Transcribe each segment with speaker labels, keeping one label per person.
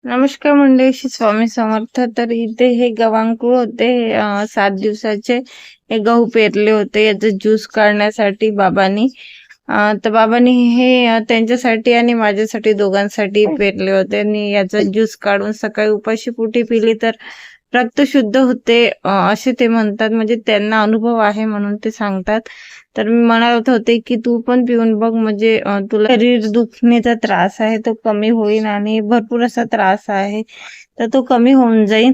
Speaker 1: नमस्कार मंडळी, श्री स्वामी समर्थ. तर इथे हे गव्हांकुळ होते. 7 दिवसाचे हे गहू पेरले होते. याचा ज्यूस काढण्यासाठी बाबांनी तर बाबांनी हे त्यांच्यासाठी आणि माझ्यासाठी दोघांसाठी पेरले होते आणि याचा ज्यूस काढून सकाळी उपाशी पोटी पिली तर रक्त शुद्ध होते, असे ते म्हणतात. म्हणजे त्यांना अनुभव आहे म्हणून ते सांगतात. तर मी म्हणत होते की तू पण पिऊन बघ, म्हणजे तुला शरीर दुखण्याचा त्रास आहे तो कमी होईल आणि भरपूर असा त्रास आहे तर तो कमी होऊन जाईल.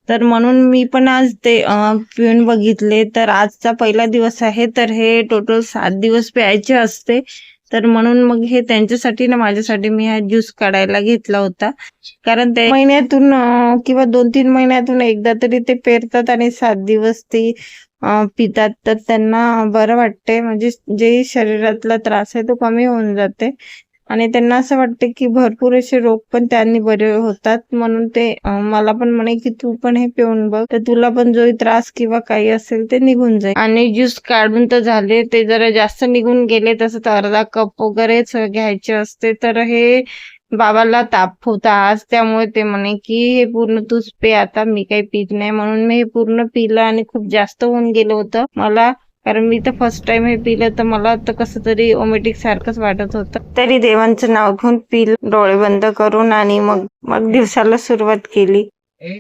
Speaker 1: तर म्हणून मी पण आज ते पिऊन बघितले. तर आजचा पहिला दिवस आहे. तर हे टोटल 7 दिवस प्यायचे असते. तर म्हणून मग हे त्यांच्यासाठी ना माझ्यासाठी मी हा ज्यूस काढायला घेतला होता. कारण ते महिन्यातून किंवा 2-3 महिन्यातून एकदा तरी ते पेरतात आणि 7 दिवस ते पितात. तर त्यांना बरं वाटते, म्हणजे जे शरीरातला त्रास आहे तो कमी होऊन जाते आणि त्यांना असं वाटते की भरपूर असे रोग पण त्यांनी बरे होतात. म्हणून ते मला पण म्हणे की तू पण हे पिऊन बघ, तर तुला पण जो त्रास किंवा काही असेल ते निघून जाईल. आणि ज्यूस काढून तर झाले, ते जरा जास्त निघून गेले. तसं तर अर्धा कप वगैरेच घ्यायचे असते. तर हे बाबाला ताप होता आज, त्यामुळे ते म्हणे की हे पूर्ण तूच पे, आता मी काही पीत नाही. म्हणून मी हे पूर्ण पिलं आणि खूप जास्त होऊन गेलं होतं मला. कारण मी तर फर्स्ट टाइम हे पिलं तर मला तर कसं तरी ओमेटिक सारखंच वाटत होतं. तरी देवांचं नाव घेऊन पिलं डोळे बंद करून आणि मग मग दिवसाला सुरुवात केली.